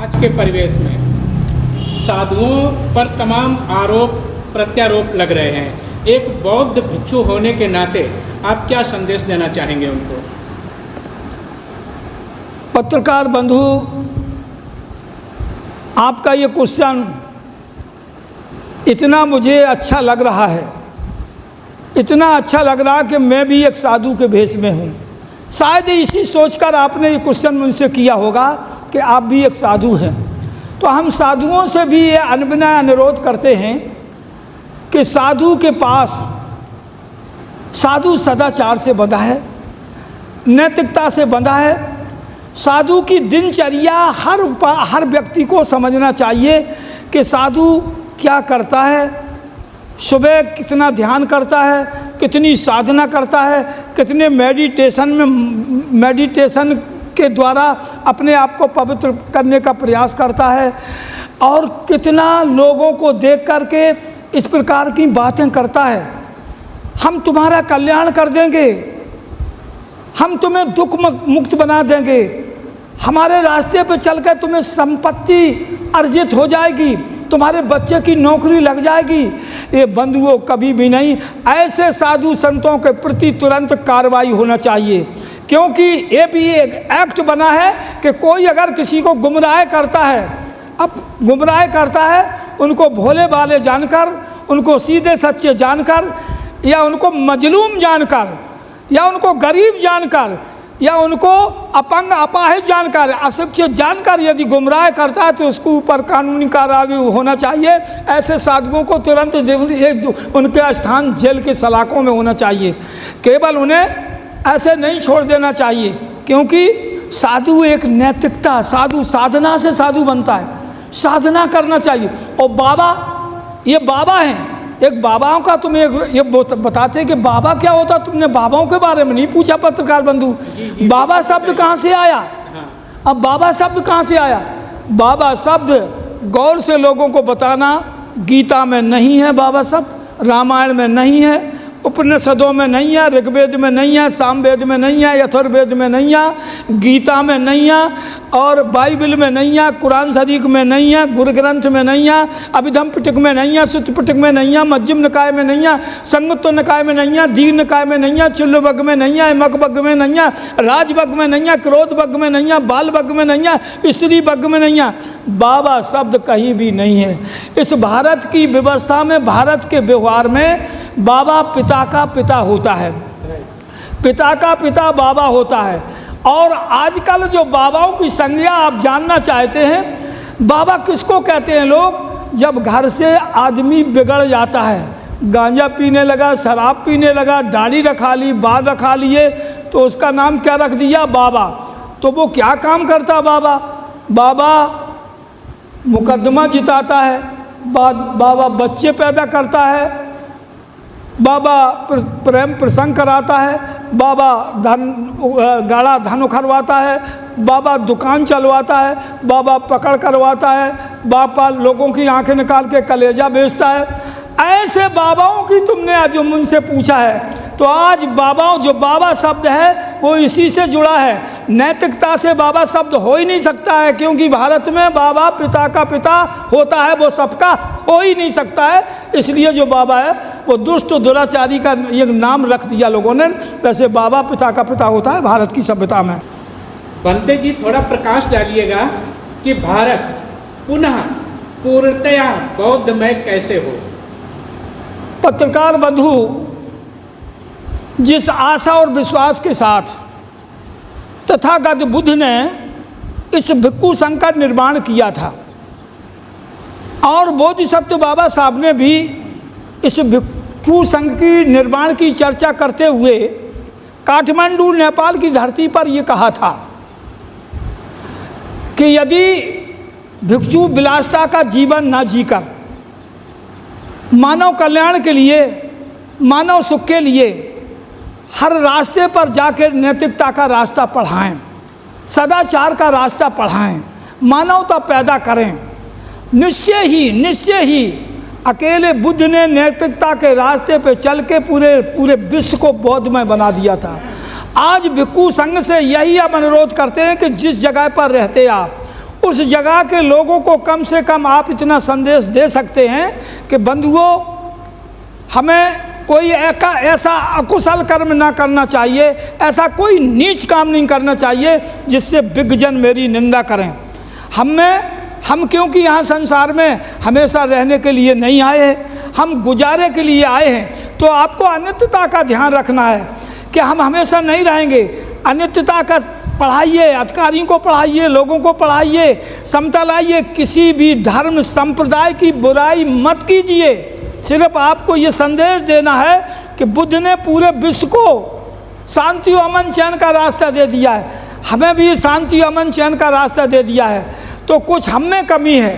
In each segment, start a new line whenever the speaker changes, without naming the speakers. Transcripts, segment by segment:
आज के परिवेश में साधुओं पर तमाम आरोप प्रत्यारोप लग रहे हैं। एक बौद्ध भिक्षु होने के नाते आप क्या संदेश देना चाहेंगे उनको?
पत्रकार बंधु, आपका ये क्वेश्चन इतना मुझे अच्छा लग रहा है, इतना अच्छा लग रहा कि मैं भी एक साधु के भेष में हूँ। शायद इसी सोचकर आपने ये क्वेश्चन मुझसे किया होगा कि आप भी एक साधु हैं। तो हम साधुओं से भी ये अनविनय अनुरोध करते हैं कि साधु के पास, साधु सदाचार से बंधा है, नैतिकता से बंधा है। साधु की दिनचर्या हर व्यक्ति को समझना चाहिए कि साधु क्या करता है, सुबह कितना ध्यान करता है, कितनी साधना करता है, कितने मेडिटेशन के द्वारा अपने आप को पवित्र करने का प्रयास करता है, और कितना लोगों को देख कर के इस प्रकार की बातें करता है। हम तुम्हारा कल्याण कर देंगे, हम तुम्हें दुख मुक्त बना देंगे, हमारे रास्ते पर चलकर तुम्हें संपत्ति अर्जित हो जाएगी, तुम्हारे बच्चे की नौकरी लग जाएगी। ये बंधुओं कभी भी नहीं। ऐसे साधु संतों के प्रति तुरंत कार्रवाई होना चाहिए, क्योंकि ये भी एक एक्ट बना है कि कोई अगर किसी को गुमराह करता है, अब गुमराह करता है उनको भोले भाले जानकर, उनको सीधे सच्चे जानकर, या उनको मजलूम जानकर, या उनको गरीब जानकर, या उनको अपंग अपाहिज जानकर, अशिक्षित जानकर यदि गुमराह करता है तो उसके ऊपर कानूनी कार्रवाई होना चाहिए। ऐसे साधुओं को तुरंत उनके स्थान जेल के सलाखों में होना चाहिए। केवल उन्हें ऐसे नहीं छोड़ देना चाहिए, क्योंकि साधु एक नैतिकता, साधु साधना से साधु बनता है, साधना करना चाहिए। और बाबा, ये बाबा हैं, एक बाबाओं का तुम्हें ये बताते हैं कि बाबा क्या होता, तुमने बाबाओं के बारे में नहीं पूछा पत्रकार बंधु। बाबा शब्द कहाँ से आया? अब बाबा शब्द कहाँ से आया? बाबा शब्द गौर से लोगों को बताना, गीता में नहीं है बाबा शब्द, रामायण में नहीं है, उपनिषदों में नहीं है, ऋग्वेद में नहीं है, सामवेद में नहीं है, यथुर्वेद में नहीं है, गीता में नहीं है, और बाइबल में नहीं है, कुरान शरीफ में नहीं है, गुरु ग्रंथ में नहीं है, अभिधम पिटक में नहीं है, सुत्त पिटक में नहीं है, मध्यम निकाय में नहीं है, संयुक्त निकाय में नहीं है, दीर्घ निकाय में नहीं है, चुल्ल वर्ग में नहीं है, मक वर्ग में नहीं है, राज वर्ग में नहीं है, क्रोध वर्ग में नहीं है, बाल वर्ग में नहीं है, स्त्री वर्ग में नहीं है। बाबा शब्द कहीं भी नहीं है। इस भारत की व्यवस्था में, भारत के व्यवहार में बाबा पिता का पिता होता है, पिता का पिता बाबा होता है। और आजकल जो बाबाओं की संज्ञा आप जानना चाहते हैं, बाबा किसको कहते हैं लोग? जब घर से आदमी बिगड़ जाता है, गांजा पीने लगा, शराब पीने लगा, दाढ़ी रखा ली, बाल रखा लिए, तो उसका नाम क्या रख दिया? बाबा। तो वो क्या काम करता बाबा? बाबा मुकदमा जिताता है, बाबा बच्चे पैदा करता है, बाबा प्रेम प्रसंग कराता है, बाबा गाड़ा धन उखड़वाता है, बाबा दुकान चलवाता है, बाबा पकड़ करवाता है, बाबा लोगों की आंखें निकाल के कलेजा बेचता है। ऐसे बाबाओं की तुमने आज मुझसे पूछा है, तो आज बाबाओं, जो बाबा शब्द है वो इसी से जुड़ा है। नैतिकता से बाबा शब्द हो ही नहीं सकता है, क्योंकि भारत में बाबा पिता का पिता होता है, वो सबका हो ही नहीं सकता है। इसलिए जो बाबा है वो दुष्ट दुराचारी का ये नाम रख दिया लोगों ने। वैसे बाबा पिता का पिता होता है भारत की सभ्यता में।
बंते जी, थोड़ा प्रकाश डालिएगा कि भारत पुनः पूर्णतया बौद्धमय कैसे हो?
पत्रकार बंधु, जिस आशा और विश्वास के साथ तथागत बुद्ध ने इस भिक्षु संघ का निर्माण किया था, और बोधिसत्व बाबा साहब ने भी इस भिक्षु संघ की निर्माण की चर्चा करते हुए काठमांडू नेपाल की धरती पर ये कहा था कि यदि भिक्षु विलासिता का जीवन न जीकर मानव कल्याण के लिए, मानव सुख के लिए हर रास्ते पर जाकर नैतिकता का रास्ता पढ़ाएं, सदाचार का रास्ता पढ़ाएं, मानवता पैदा करें, निश्चय ही अकेले बुद्ध ने नैतिकता के रास्ते पे चल के पूरे विश्व को बौद्धमय बना दिया था। आज भिक्षु संघ से यही हम अनुरोध करते हैं कि जिस जगह पर रहते आप उस जगह के लोगों को कम से कम आप इतना संदेश दे सकते हैं कि बंधुओं, हमें कोई ऐसा अकुशल कर्म ना करना चाहिए, ऐसा कोई नीच काम नहीं करना चाहिए जिससे विज्ञजन मेरी निंदा करें। हम क्योंकि यहाँ संसार में हमेशा रहने के लिए नहीं आए हैं, हम गुजारे के लिए आए हैं। तो आपको अनित्यता का ध्यान रखना है कि हम हमेशा नहीं रहेंगे। अनित्यता का पढ़ाइए, अधिकारियों को पढ़ाइए, लोगों को पढ़ाइए, समता लाइए, किसी भी धर्म संप्रदाय की बुराई मत कीजिए। सिर्फ आपको ये संदेश देना है कि बुद्ध ने पूरे विश्व को शांति और अमन चैन का रास्ता दे दिया है, हमें भी शांति और अमन चैन का रास्ता दे दिया है। तो कुछ हम में कमी है,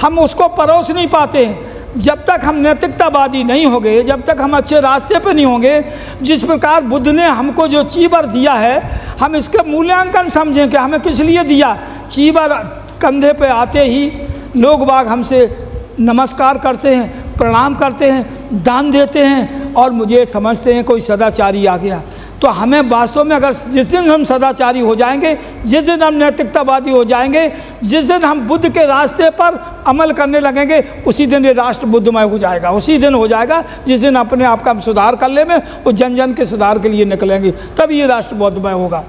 हम उसको परोस नहीं पाते हैं। जब तक हम नैतिकतावादी नहीं होंगे, जब तक हम अच्छे रास्ते पे नहीं होंगे, जिस प्रकार बुद्ध ने हमको जो चीबर दिया है, हम इसके मूल्यांकन समझें कि हमें किस लिए दिया। चीबर कंधे पे आते ही लोग बाग हमसे नमस्कार करते हैं, प्रणाम करते हैं, दान देते हैं और मुझे समझते हैं कोई सदाचारी आ गया। तो हमें वास्तव में अगर जिस दिन हम सदाचारी हो जाएंगे, जिस दिन हम नैतिकतावादी हो जाएंगे, जिस दिन हम बुद्ध के रास्ते पर अमल करने लगेंगे, उसी दिन ये राष्ट्र बुद्धमय हो जाएगा। उसी दिन हो जाएगा जिस दिन अपने आप का हम सुधार कर ले में और जन जन के सुधार के लिए निकलेंगे, तब ये राष्ट्र बुद्धमय होगा।